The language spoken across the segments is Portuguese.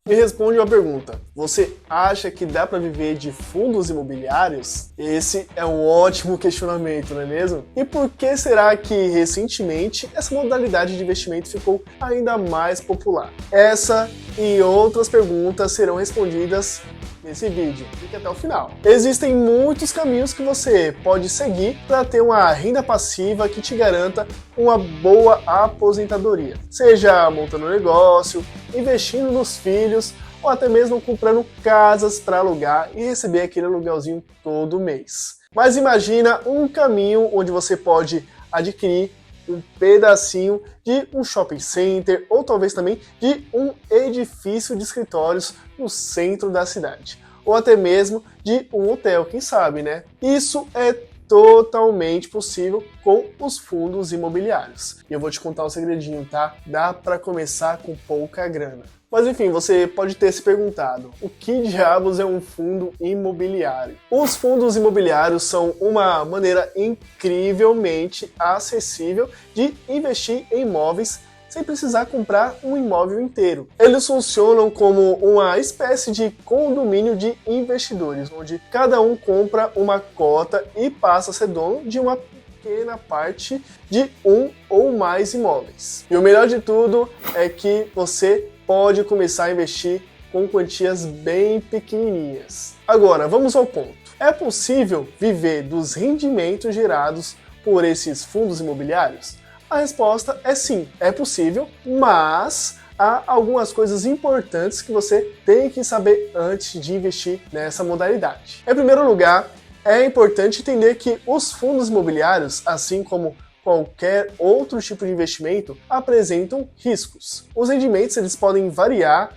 Me responde uma pergunta: você acha que dá para viver de fundos imobiliários? Esse é um ótimo questionamento, não é mesmo? E por que será que recentemente essa modalidade de investimento ficou ainda mais popular? Essa e outras perguntas serão respondidas nesse vídeo. Fique até o final. Existem muitos caminhos que você pode seguir para ter uma renda passiva que te garanta uma boa aposentadoria. Seja montando um negócio, investindo nos filhos ou até mesmo comprando casas para alugar e receber aquele aluguelzinho todo mês. Mas imagina um caminho onde você pode adquirir um pedacinho de um shopping center ou talvez também de um edifício de escritórios no centro da cidade, ou até mesmo de um hotel, quem sabe, né? Isso é totalmente possível com os fundos imobiliários. E eu vou te contar um segredinho, tá? Dá para começar com pouca grana. Mas enfim, você pode ter se perguntado, o que diabos é um fundo imobiliário? Os fundos imobiliários são uma maneira incrivelmente acessível de investir em imóveis sem precisar comprar um imóvel inteiro. Eles funcionam como uma espécie de condomínio de investidores, onde cada um compra uma cota e passa a ser dono de uma pequena parte de um ou mais imóveis. E o melhor de tudo é que você pode começar a investir com quantias bem pequenininhas. Agora, vamos ao ponto. É possível viver dos rendimentos gerados por esses fundos imobiliários? A resposta é sim, é possível, mas há algumas coisas importantes que você tem que saber antes de investir nessa modalidade. Em primeiro lugar, é importante entender que os fundos imobiliários, assim como qualquer outro tipo de investimento, apresentam riscos. Os rendimentos eles podem variar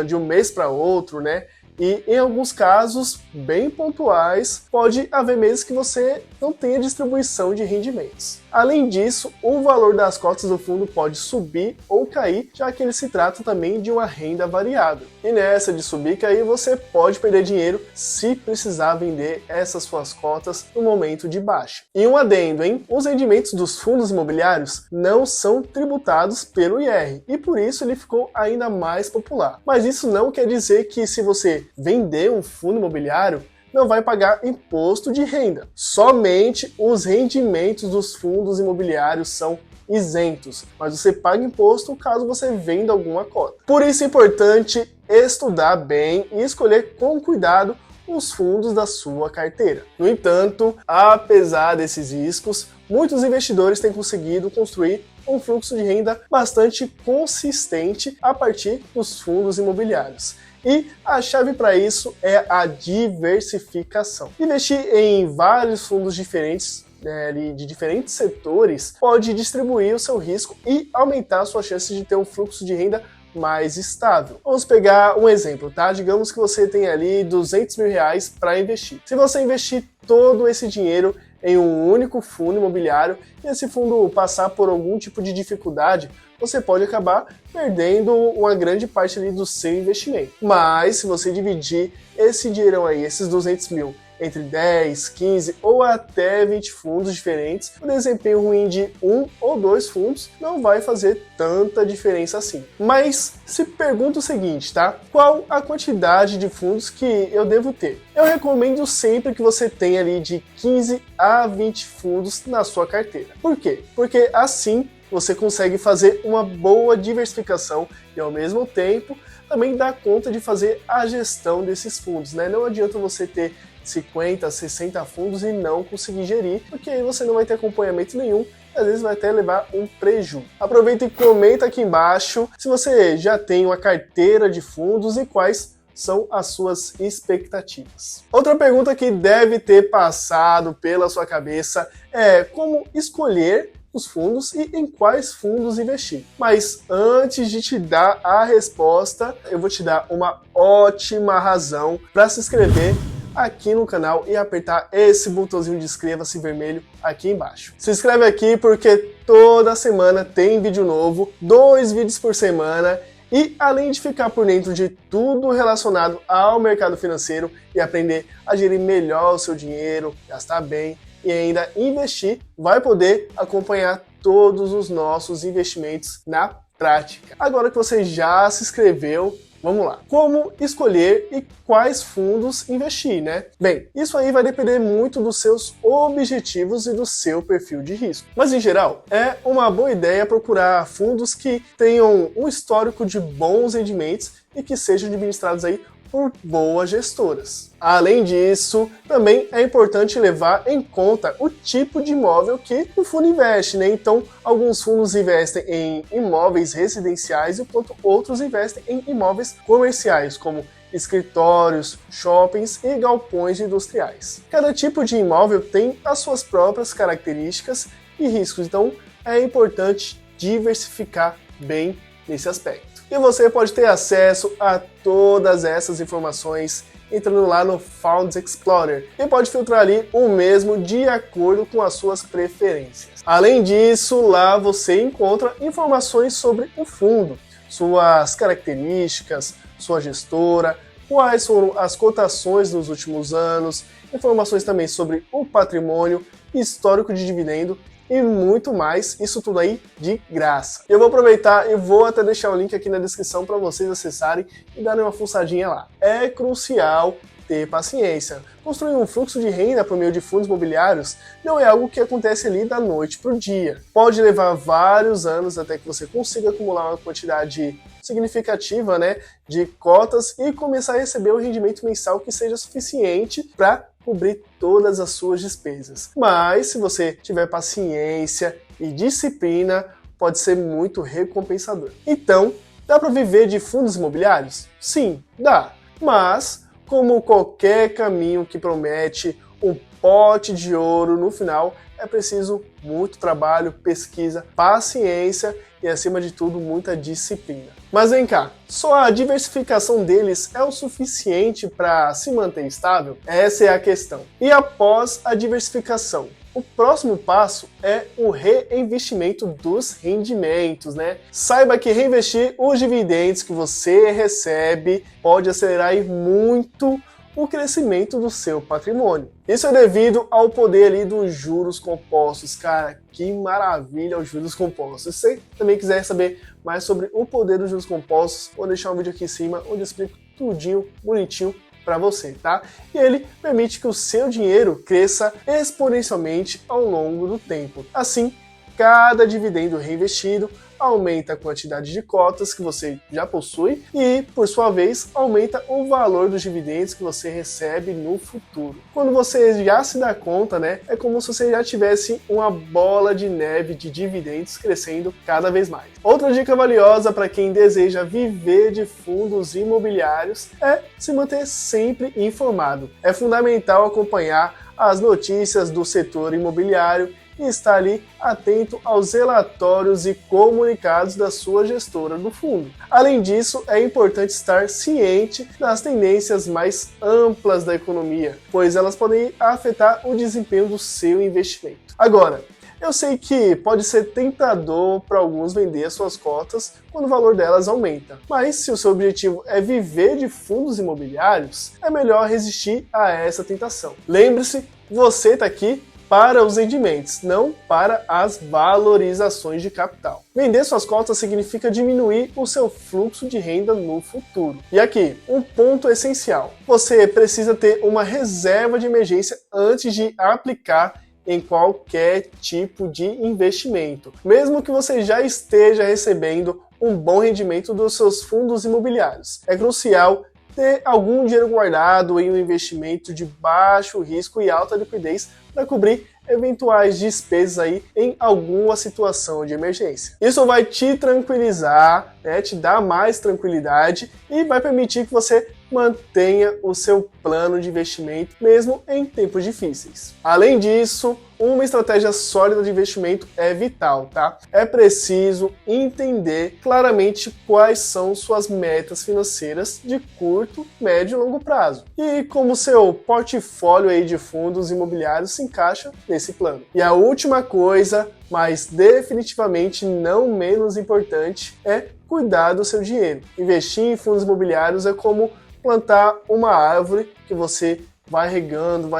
de um mês para outro, né? E em alguns casos bem pontuais, pode haver meses que você não tenha distribuição de rendimentos. Além disso, o valor das cotas do fundo pode subir ou cair, já que ele se trata também de uma renda variável. E nessa de subir e cair, você pode perder dinheiro se precisar vender essas suas cotas no momento de baixa. E um adendo, hein? Os rendimentos dos fundos imobiliários não são tributados pelo IR, e por isso ele ficou ainda mais popular. Mas isso não quer dizer que se você vender um fundo imobiliário, não vai pagar imposto de renda. Somente os rendimentos dos fundos imobiliários são isentos, mas você paga imposto caso você venda alguma cota. Por isso é importante estudar bem e escolher com cuidado os fundos da sua carteira. No entanto, apesar desses riscos, muitos investidores têm conseguido construir um fluxo de renda bastante consistente a partir dos fundos imobiliários. E a chave para isso é a diversificação. Investir em vários fundos diferentes, de diferentes setores, pode distribuir o seu risco e aumentar suas chances de ter um fluxo de renda mais estável. Vamos pegar um exemplo, tá? Digamos que você tem ali R$200 mil para investir. Se você investir todo esse dinheiro em um único fundo imobiliário e esse fundo passar por algum tipo de dificuldade, você pode acabar perdendo uma grande parte ali do seu investimento. Mas se você dividir esse dinheirão aí, esses 200 mil, entre 10, 15 ou até 20 fundos diferentes, o desempenho ruim de um ou dois fundos não vai fazer tanta diferença assim. Mas se pergunta o seguinte, tá? Qual a quantidade de fundos que eu devo ter? Eu recomendo sempre que você tenha ali de 15 a 20 fundos na sua carteira. Por quê? Porque assim você consegue fazer uma boa diversificação e ao mesmo tempo também dá conta de fazer a gestão desses fundos, né? Não adianta você ter 50, 60 fundos e não conseguir gerir, porque aí você não vai ter acompanhamento nenhum e às vezes vai até levar um prejuízo. Aproveita e comenta aqui embaixo se você já tem uma carteira de fundos e quais são as suas expectativas. Outra pergunta que deve ter passado pela sua cabeça é como escolher os fundos e em quais fundos investir. Mas antes de te dar a resposta, eu vou te dar uma ótima razão para se inscrever aqui no canal e apertar esse botãozinho de inscreva-se vermelho aqui embaixo. Se inscreve aqui porque toda semana tem vídeo novo, 2 vídeos por semana, e além de ficar por dentro de tudo relacionado ao mercado financeiro e aprender a gerir melhor o seu dinheiro, gastar bem e ainda investir, vai poder acompanhar todos os nossos investimentos na prática. Agora que você já se inscreveu, Vamos lá. Como escolher e quais fundos investir, né? Bem, isso aí vai depender muito dos seus objetivos e do seu perfil de risco. Mas, em geral, é uma boa ideia procurar fundos que tenham um histórico de bons rendimentos e que sejam administrados aí por boas gestoras. Além disso, também é importante levar em conta o tipo de imóvel que o fundo investe, né? Então, alguns fundos investem em imóveis residenciais, enquanto outros investem em imóveis comerciais, como escritórios, shoppings e galpões industriais. Cada tipo de imóvel tem as suas próprias características e riscos, então é importante diversificar bem nesse aspecto. E você pode ter acesso a todas essas informações entrando lá no Funds Explorer e pode filtrar ali o mesmo de acordo com as suas preferências. Além disso, lá você encontra informações sobre o fundo, suas características, sua gestora, quais foram as cotações nos últimos anos, informações também sobre o patrimônio, histórico de dividendo e muito mais, isso tudo aí de graça. Eu vou aproveitar e vou até deixar o link aqui na descrição para vocês acessarem e darem uma fuçadinha lá. É crucial ter paciência. Construir um fluxo de renda por meio de fundos imobiliários não é algo que acontece ali da noite para o dia. Pode levar vários anos até que você consiga acumular uma quantidade significativa, né, de cotas e começar a receber um rendimento mensal que seja suficiente para cobrir todas as suas despesas. Mas se você tiver paciência e disciplina, pode ser muito recompensador. Então, dá para viver de fundos imobiliários? Sim, dá. Mas, como qualquer caminho que promete um pote de ouro no final, é preciso muito trabalho, pesquisa, paciência e, acima de tudo, muita disciplina. Mas vem cá, só a diversificação deles é o suficiente para se manter estável? Essa é a questão. E após a diversificação, o próximo passo é o reinvestimento dos rendimentos, né? Saiba que reinvestir os dividendos que você recebe pode acelerar aí muito o crescimento do seu patrimônio. Isso é devido ao poder ali dos juros compostos. Cara, que maravilha os juros compostos. Se você também quiser saber mais sobre o poder dos juros compostos, vou deixar um vídeo aqui em cima onde eu explico tudinho, bonitinho para você, tá? E ele permite que o seu dinheiro cresça exponencialmente ao longo do tempo. Assim, cada dividendo reinvestido aumenta a quantidade de cotas que você já possui e, por sua vez, aumenta o valor dos dividendos que você recebe no futuro. Quando você já se dá conta, né, é como se você já tivesse uma bola de neve de dividendos crescendo cada vez mais. Outra dica valiosa para quem deseja viver de fundos imobiliários é se manter sempre informado. É fundamental acompanhar as notícias do setor imobiliário e estar ali atento aos relatórios e comunicados da sua gestora do fundo. Além disso, é importante estar ciente das tendências mais amplas da economia, pois elas podem afetar o desempenho do seu investimento. Agora, eu sei que pode ser tentador para alguns vender as suas cotas quando o valor delas aumenta, mas se o seu objetivo é viver de fundos imobiliários, é melhor resistir a essa tentação. Lembre-se, você está aqui para os rendimentos, não para as valorizações de capital. Vender suas cotas significa diminuir o seu fluxo de renda no futuro. E aqui, um ponto essencial. Você precisa ter uma reserva de emergência antes de aplicar em qualquer tipo de investimento, mesmo que você já esteja recebendo um bom rendimento dos seus fundos imobiliários. É crucial ter algum dinheiro guardado em um investimento de baixo risco e alta liquidez para cobrir eventuais despesas aí em alguma situação de emergência. Isso vai te tranquilizar, né, te dar mais tranquilidade e vai permitir que você mantenha o seu plano de investimento mesmo em tempos difíceis. Além disso, uma estratégia sólida de investimento é vital, tá? É preciso entender claramente quais são suas metas financeiras de curto, médio e longo prazo e como seu portfólio aí de fundos imobiliários se encaixa nesse plano. E a última coisa, mas definitivamente não menos importante, é cuidar do seu dinheiro. Investir em fundos imobiliários é como plantar uma árvore que você vai regando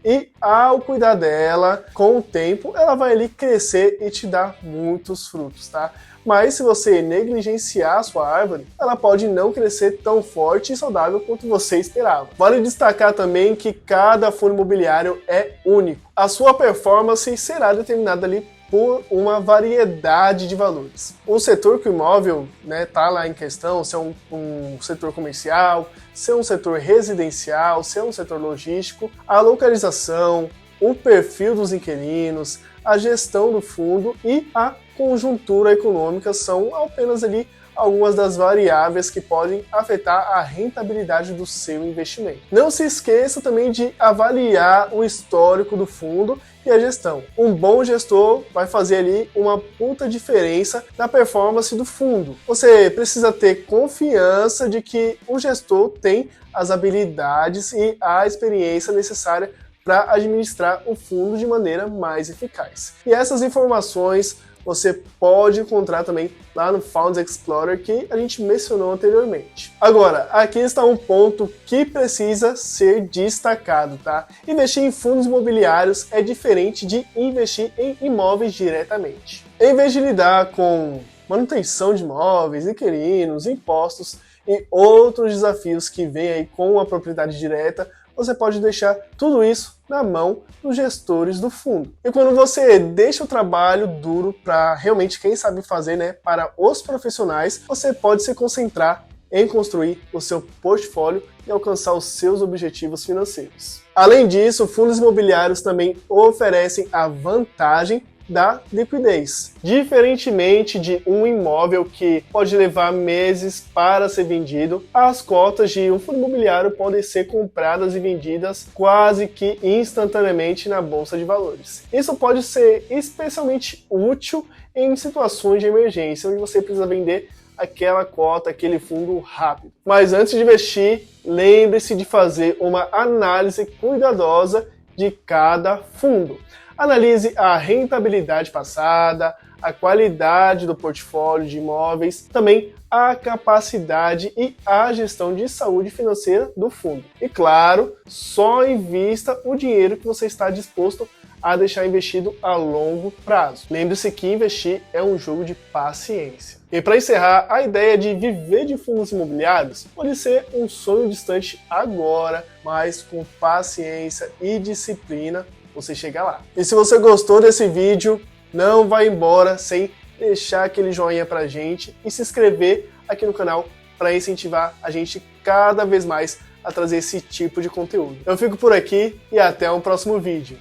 e ao cuidar dela, com o tempo, ela vai ali crescer e te dar muitos frutos, tá? mas se você negligenciar a sua árvore, ela pode não crescer tão forte e saudável quanto você esperava. Vale destacar também que cada fundo imobiliário é único. A sua performance será determinada ali por uma variedade de valores. O setor que o imóvel tá lá em questão, se é um setor comercial, se é um setor residencial, se é um setor logístico, a localização, o perfil dos inquilinos, a gestão do fundo e a conjuntura econômica são apenas ali algumas das variáveis que podem afetar a rentabilidade do seu investimento. Não se esqueça também de avaliar o histórico do fundo e a gestão. Um bom gestor vai fazer ali uma puta diferença na performance do fundo. Você precisa ter confiança de que o gestor tem as habilidades e a experiência necessária para administrar o fundo de maneira mais eficaz. E essas informações você pode encontrar também lá no Funds Explorer que a gente mencionou anteriormente. Agora, aqui está um ponto que precisa ser destacado, tá? Investir em fundos imobiliários é diferente de investir em imóveis diretamente. Em vez de lidar com manutenção de imóveis, inquilinos, impostos e outros desafios que vêm aí com a propriedade direta, você pode deixar tudo isso na mão dos gestores do fundo. E quando você deixa o trabalho duro para realmente quem sabe fazer, para os profissionais, você pode se concentrar em construir o seu portfólio e alcançar os seus objetivos financeiros. Além disso, fundos imobiliários também oferecem a vantagem da liquidez. Diferentemente de um imóvel que pode levar meses para ser vendido, as cotas de um fundo imobiliário podem ser compradas e vendidas quase que instantaneamente na bolsa de valores. Isso pode ser especialmente útil em situações de emergência, onde você precisa vender aquela cota, aquele fundo rápido. Mas antes de investir, lembre-se de fazer uma análise cuidadosa de cada fundo. Analise a rentabilidade passada, a qualidade do portfólio de imóveis, também a capacidade e a gestão de saúde financeira do fundo. E claro, só invista o dinheiro que você está disposto a deixar investido a longo prazo. Lembre-se que investir é um jogo de paciência. E para encerrar, a ideia de viver de fundos imobiliários pode ser um sonho distante agora, mas com paciência e disciplina você chega lá. E se você gostou desse vídeo, não vai embora sem deixar aquele joinha pra gente e se inscrever aqui no canal para incentivar a gente cada vez mais a trazer esse tipo de conteúdo. Eu fico por aqui e até um próximo vídeo.